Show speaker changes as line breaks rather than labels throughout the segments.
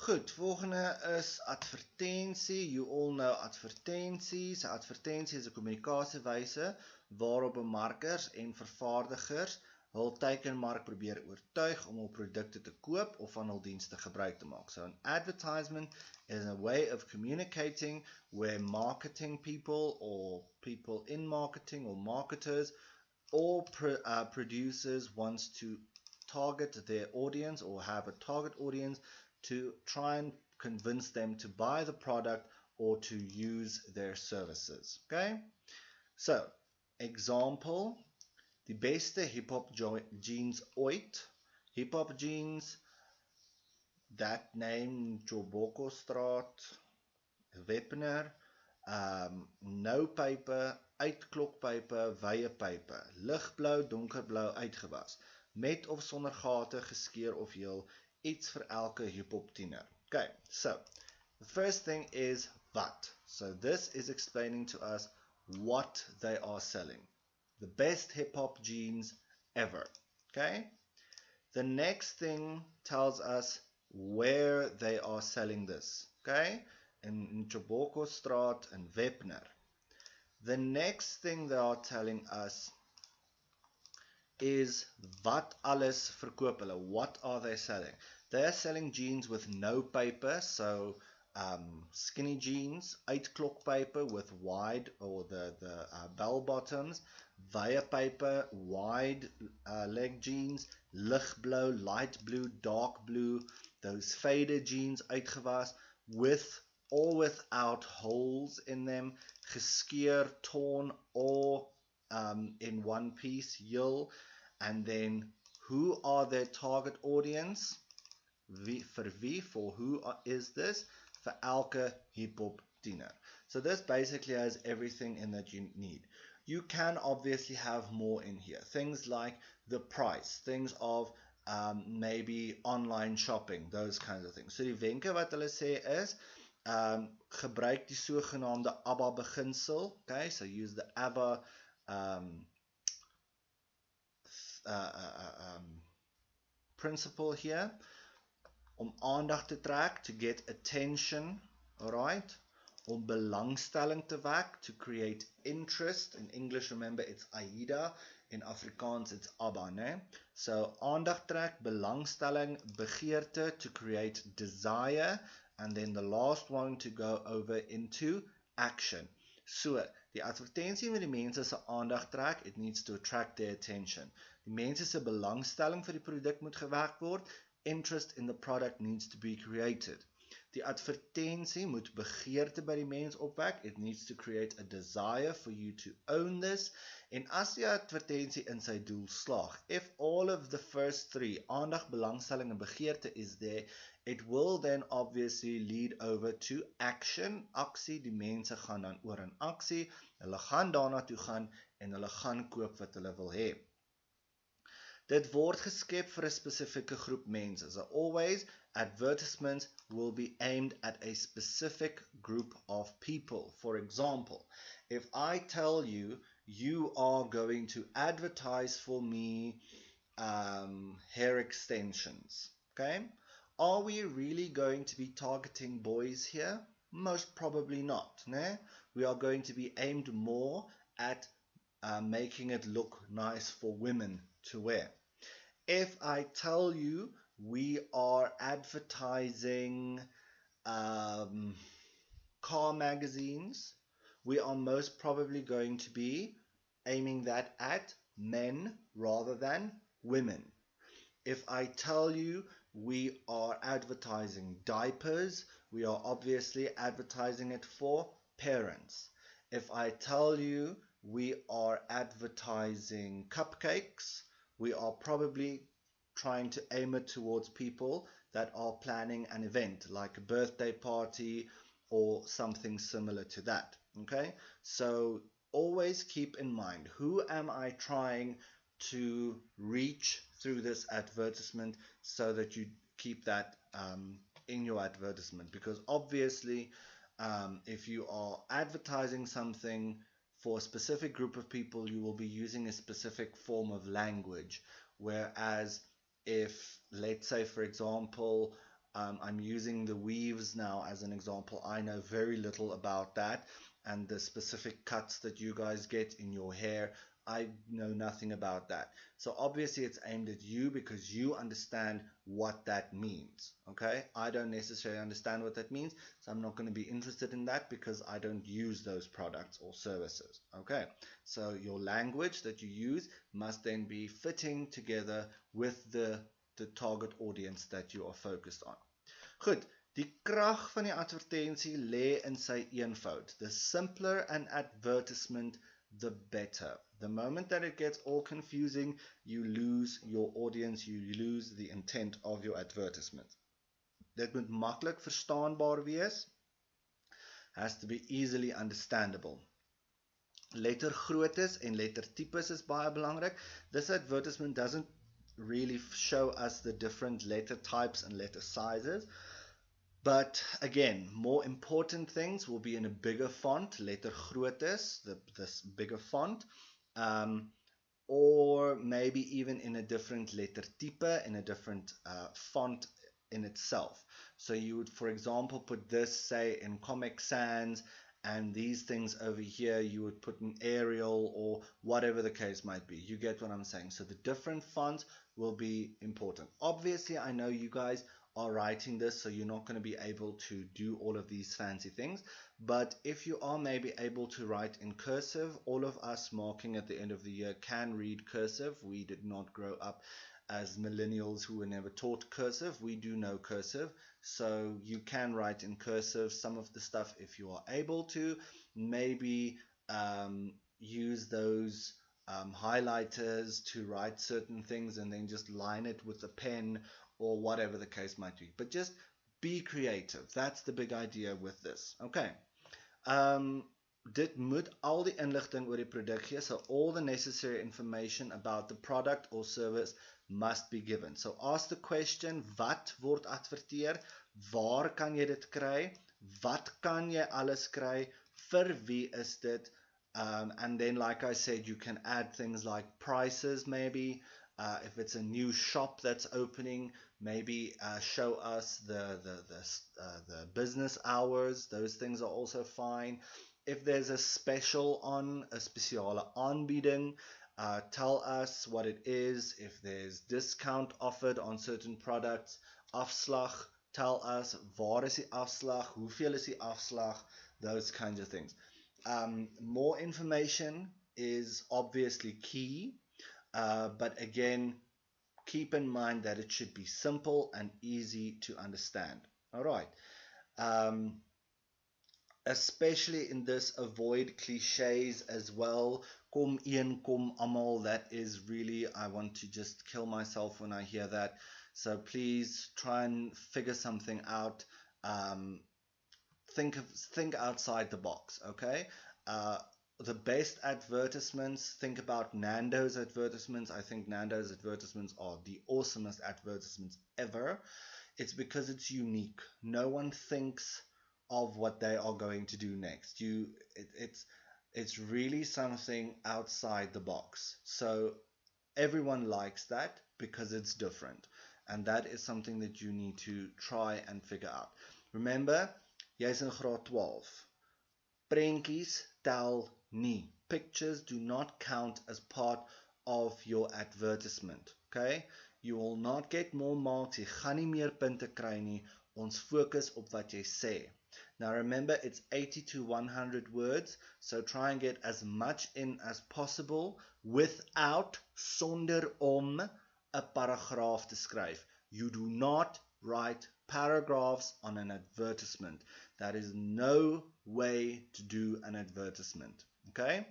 Goed, volgende is advertensie. You all know advertensies. Advertensie is 'n kommunikasiewyse waarop bemarkers en vervaardigers hul teikenmark probeer oortuig om hul produkte te koop of van hul dienste gebruik te maak. So an advertisement is a way of communicating where marketing people or people in marketing or marketers or producers wants to target their audience or have a target audience to try and convince them to buy the product or to use their services. Okay? So, example, die beste hip-hop jeans ooit. Hip-hop jeans, that name, Joboko Straat, Webner, no pype, uitklokpype, wye pype, ligblou, donkerblou uitgewas, met of sonder gate, geskeur of heel, iets vir elke hip-hop tiener. Okay, so the first thing is wat. So this is explaining to us what they are selling. The best hip-hop jeans ever. Okay? The next thing tells us where they are selling this. Okay? In Joboko Straat and Webner. The next thing they are telling us is wat alles verkoop hulle. What are they selling? They are selling jeans with no paper, so skinny jeans, uitklokpype with wide or the bell bottoms, wye pype, wide leg jeans, ligblou, light blue, dark blue, those faded jeans uitgewas with or without holes in them, geskeur, torn or in one piece, heel. And then who are their target audience? For who is this? For elke hip-hop tiener. So this basically has everything in that you need. You can obviously have more in here. Things like the price, things of maybe online shopping, those kinds of things. So die wenke wat hulle sê is, gebruik die sogenaamde ABBA beginsel. Okay, so use the ABBA principle here. Om aandag te trek, to get attention, alright? Om belangstelling te wek, to create interest. In English, remember, it's AIDA. In Afrikaans, it's ABBA, ne? So, aandag trek, belangstelling, begeerte, to create desire. And then the last one to go over into action. So, die advertensie met die mense se aandag trek, it needs to attract their attention. Die mense se belangstelling vir die produk moet gewek word. Interest in the product needs to be created. Die advertensie moet begeerte by die mens opwek. It needs to create a desire for you to own this. En as die advertensie in sy doel slaag, if all of the first three, aandag, belangstelling en begeerte is there, it will then obviously lead over to action. Aksie, die mense gaan dan oor in aksie. Hulle gaan daarna toe gaan en hulle gaan koop wat hulle wil hê. Dit word geskep vir 'n spesifieke groep mense. So always, advertisements will be aimed at a specific group of people. For example, if I tell you, you are going to advertise for me hair extensions, okay? Are we really going to be targeting boys here? Most probably not, né? We are going to be aimed more at making it look nice for women to wear. If I tell you we are advertising car magazines, we are most probably going to be aiming that at men rather than women. If I tell you we are advertising diapers, we are obviously advertising it for parents. If I tell you we are advertising cupcakes, we are probably trying to aim it towards people that are planning an event, like a birthday party or something similar to that. Okay? So always keep in mind, who am I trying to reach through this advertisement, so that you keep that in your advertisement. Because obviously, if you are advertising something for a specific group of people, you will be using a specific form of language. Whereas if, let's say, for example, I'm using the weaves now as an example. I know very little about that, and the specific cuts that you guys get in your hair, I know nothing about that. So obviously it's aimed at you because you understand what that means. Okay, I don't necessarily understand what that means, so I'm not going to be interested in that because I don't use those products or services. Okay, so your language that you use must then be fitting together with the target audience that you are focused on. Goed, die krag van die advertensie lê in sy eenvoud. The simpler an advertisement, the better. The moment that it gets all confusing, you lose your audience, you lose the intent of your advertisement. Dit moet maklik verstaanbaar wees, has to be easily understandable. Lettergroottes en lettertypes is baie belangrik. This advertisement doesn't really show us the different letter types and letter sizes. But again, more important things will be in a bigger font, lettergroottes, this bigger font, or maybe even in a different lettertype, in a different font in itself. So you would, for example, put this, say, in Comic Sans, and these things over here you would put in Arial or whatever the case might be. You get what I'm saying. So the different fonts will be important. Obviously, I know you guys are writing this, so you're not going to be able to do all of these fancy things. But if you are maybe able to write in cursive, all of us marking at the end of the year can read cursive. We did not grow up as millennials who were never taught cursive. We do know cursive, so you can write in cursive some of the stuff if you are able to. Maybe use those highlighters to write certain things and then just line it with a pen or whatever the case might be. But just be creative. That's the big idea with this. Okay. Dit moet al die inligting oor die produk gee, so all the necessary information about the product or service must be given. So ask the question, wat word adverteer? Waar kan jy dit kry? Wat kan jy alles kry? Vir wie is dit? And then, like I said, you can add things like prices maybe. If it's a new shop that's opening, maybe show us the business hours. Those things are also fine. If there's a special on, a speciale aanbieding, tell us what it is. If there's discount offered on certain products, afslag, tell us waar is die afslag, hoeveel is die afslag, those kinds of things. More information is obviously key, but again, keep in mind that it should be simple and easy to understand. All right. Especially in this, avoid cliches as well. Kom een, kom amal. That is really, I want to just kill myself when I hear that. So please try and figure something out. Think outside the box, okay? The best advertisements, think about Nando's advertisements. I think Nando's advertisements are the awesomest advertisements ever. It's because it's unique. No one thinks of what they are going to do next. It's really something outside the box. So everyone likes that because it's different. And that is something that you need to try and figure out. Remember, jy's in graad 12. Prentjies tel nie. Pictures do not count as part of your advertisement. Okay? You will not get more marks. Jy gaan nie meer punte kry nie. Ons fokus op wat jy sê. Now remember, it's 80 to 100 words, so try and get as much in as possible without, sonder om, a paragraaf te skryf. You do not write paragraphs on an advertisement. That is no way to do an advertisement. Okay?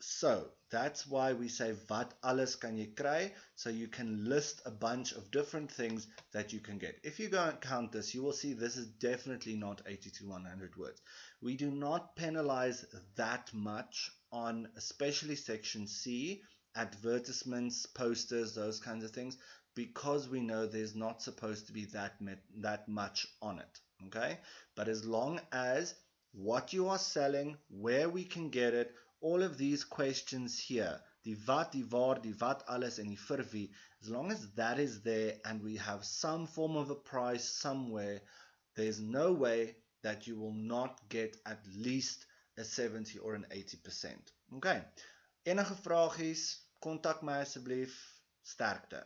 So that's why we say wat alles kan jy kry, so you can list a bunch of different things that you can get. If you go and count this, you will see this is definitely not 80 to 100 words. We do not penalize that much on especially section C, advertisements, posters, those kinds of things, because we know there's not supposed to be that much on it. Okay? But as long as what you are selling, where we can get it, all of these questions here, die wat, die waar, die wat alles en die vir wie, As long as that is there and we have some form of a price somewhere, there's no way that you will not get at least a 70 or an 80%. Okay. Enige vragies, kontak my asseblief. Sterkte.